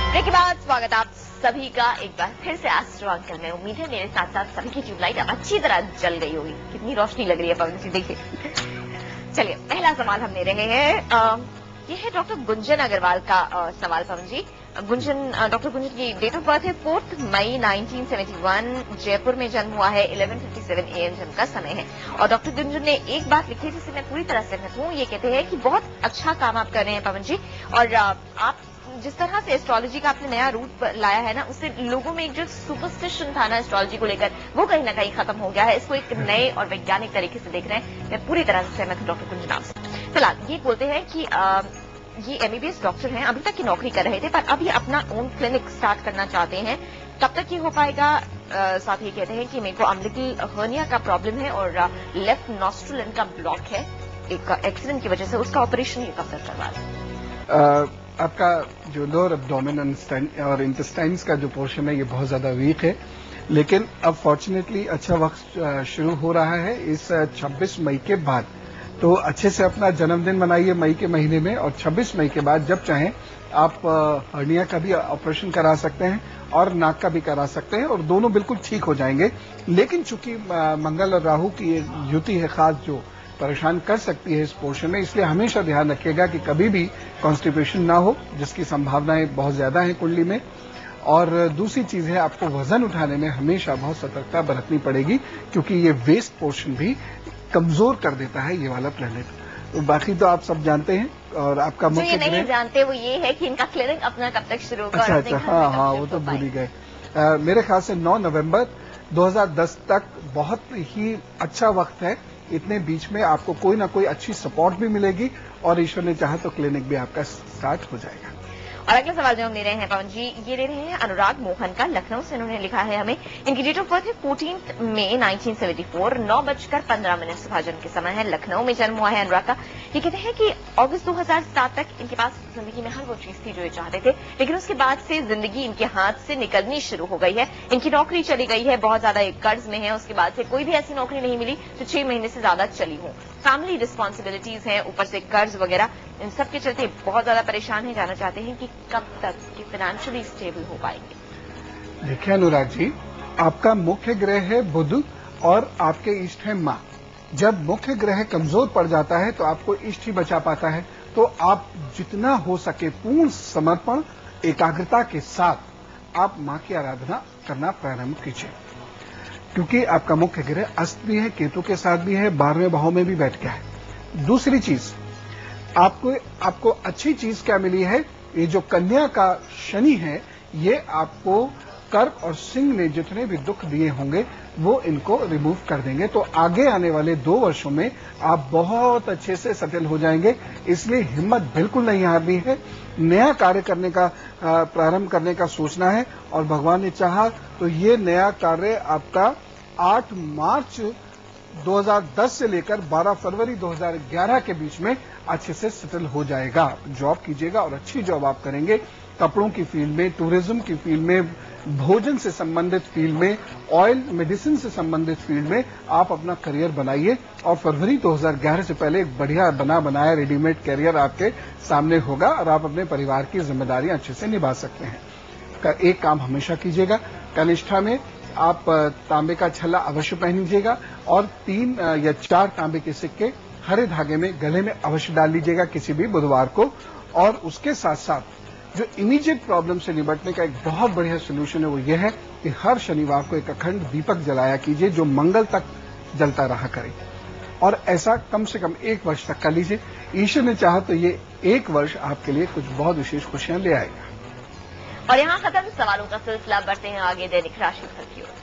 Break के बाद स्वागत आप सभी का एक बार फिर से एस्ट्रो अंकल में। उम्मीद है मेरे साथ साथ सभी की ट्यूबलाइट अब अच्छी तरह जल गई होगी। कितनी रोशनी लग रही है पवन जी, देखिए। चलिए, पहला सवाल हम ले रहे हैं। ये है डॉक्टर गुंजन अग्रवाल का सवाल। पवन जी, डॉक्टर गुंजन की डेट ऑफ बर्थ है 4 मई 1971। जयपुर में जन्म हुआ है। 11:57 AM जन्म का समय है। और डॉक्टर गुंजन ने एक बात लिखी जिससे मैं पूरी तरह सहमत हूँ। ये कहते हैं कि बहुत अच्छा काम आप कर रहे हैं पवन जी, और आप जिस तरह से एस्ट्रोलॉजी का आपने नया रूप लाया है ना, उससे लोगों में एक जो सुपरस्टिशन था ना एस्ट्रोलॉजी को लेकर, वो कहीं ना कहीं खत्म हो गया है। इसको एक नए और वैज्ञानिक तरीके से देख रहे हैं। मैं पूरी तरह से सहमत हूँ डॉक्टर गुंजन आपसे। फिलहाल ये बोलते हैं कि ये MBBS डॉक्टर हैं, अभी तक की नौकरी कर रहे थे, पर अब ये अपना ओन क्लिनिक स्टार्ट करना चाहते हैं। कब तक ये हो पाएगा? साथ ही कहते हैं कि मेरे को अम्बिलिकल हर्निया का प्रॉब्लम है और लेफ्ट नॉस्ट्रल इनका ब्लॉक है एक एक्सीडेंट की वजह से। उसका ऑपरेशन ये कब तक करवा रहे? आपका जो लोअर एब्डोमेन और इंटेस्टाइन्स का जो पोर्शन है ये बहुत ज्यादा वीक है, लेकिन अब फॉर्चुनेटली अच्छा वक्त शुरू हो रहा है इस 26 मई के बाद। तो अच्छे से अपना जन्मदिन मनाइए मई के महीने में, और 26 मई के बाद जब चाहें आप हर्निया का भी ऑपरेशन करा सकते हैं और नाक का भी करा सकते हैं, और दोनों बिल्कुल ठीक हो जाएंगे। लेकिन चूंकि मंगल और राहु की युति है खास जो परेशान कर सकती है इस पोर्शन में, इसलिए हमेशा ध्यान रखिएगा कि कभी भी कॉन्स्टिपेशन ना हो, जिसकी संभावनाएं बहुत ज्यादा है कुंडली में। और दूसरी चीज है, आपको वजन उठाने में हमेशा बहुत सतर्कता बरतनी पड़ेगी, क्योंकि ये वेस्ट पोर्शन भी कमजोर कर देता है ये वाला प्लेनेट। तो बाकी तो आप सब जानते हैं। और आपका मुख्य जो ये नहीं जानते वो ये है कि इनका क्लिनिक अपना कब तक शुरू होगा। अच्छा, हाँ, वो तो भूल ही गए। मेरे ख्याल से 9 नवंबर 2010 तक बहुत ही अच्छा वक्त है। इतने बीच में आपको कोई ना कोई अच्छी सपोर्ट भी मिलेगी, और ईश्वर ने चाहा तो क्लिनिक भी आपका स्टार्ट हो जाएगा। और अगला सवाल जो हम ले रहे हैं पवन जी, ये ले रहे हैं अनुराग मोहन का, लखनऊ से। उन्होंने लिखा है हमें, इनकी डेट ऑफ बर्थ है 14 मई 1974। 9:15 सुबह जन्म के समय है। लखनऊ में जन्म हुआ है अनुराग का। ये कहते हैं कि अगस्त 2007 तक इनके पास जिंदगी में हर वो चीज थी जो ये चाहते थे, लेकिन उसके बाद से जिंदगी इनके हाथ से निकलनी शुरू हो गई है। इनकी नौकरी चली गई है, बहुत ज्यादा एक कर्ज में है। उसके बाद से कोई भी ऐसी नौकरी नहीं मिली जो 6 महीने से ज्यादा चली हो। फैमिली रिस्पॉन्सिबिलिटीज हैं, ऊपर से कर्ज वगैरह, इन सब के चलते बहुत ज्यादा परेशान है। जाना चाहते हैं कि कब तक ये फाइनेंशियली स्टेबल हो पाएंगे। देखिए अनुराग जी, आपका मुख्य ग्रह है बुध और आपके इष्ट है माँ। जब मुख्य ग्रह कमजोर पड़ जाता है तो आपको इष्ट ही बचा पाता है। तो आप जितना हो सके पूर्ण समर्पण एकाग्रता के साथ आप माँ की आराधना करना प्रारंभ कीजिए, क्योंकि आपका मुख्य ग्रह अस्त भी है, केतु के साथ भी है, 12वें भाव में भी बैठ गया है। दूसरी चीज, आपको अच्छी चीज क्या मिली है, ये जो कन्या का शनि है, ये आपको कर्क और सिंह ने जितने भी दुख दिए होंगे वो इनको रिमूव कर देंगे। तो आगे आने वाले 2 वर्षों में आप बहुत अच्छे से सेटल हो जाएंगे। इसलिए हिम्मत बिल्कुल नहीं हारनी है। नया कार्य करने का प्रारंभ करने का सोचना है, और भगवान ने चाहा तो ये नया कार्य आपका 8 मार्च 2010 से लेकर 12 फरवरी 2011 के बीच में अच्छे से सेटल हो जाएगा। जॉब कीजिएगा और अच्छी जॉब आप करेंगे, कपड़ों की फील्ड में, टूरिज्म की फील्ड में, भोजन से संबंधित फील्ड में, ऑयल मेडिसिन से संबंधित फील्ड में आप अपना करियर बनाइए। और फरवरी 2011 से पहले एक बढ़िया बनाया रेडीमेड करियर आपके सामने होगा, और आप अपने परिवार की जिम्मेदारियां अच्छे से निभा सकते हैं। एक काम हमेशा कीजिएगा, कनिष्ठा में आप तांबे का छल्ला अवश्य पहनीजिएगा, और 3 या 4 तांबे के सिक्के हरे धागे में गले में अवश्य डाल लीजिएगा किसी भी बुधवार को। और उसके साथ साथ जो इमीडिएट प्रॉब्लम से निपटने का एक बहुत बढ़िया सोल्यूशन है वो ये है कि हर शनिवार को एक अखंड दीपक जलाया कीजिए जो मंगल तक जलता रहा करे, और ऐसा कम से कम 1 वर्ष तक कर लीजिए। ईश्वर ने चाहा तो ये 1 वर्ष आपके लिए कुछ बहुत विशेष खुशियां ले आएगा। और यहाँ खत्म सवालों का सिलसिला। बढ़ते हैं आगे दैनिक राशिफल की ओर।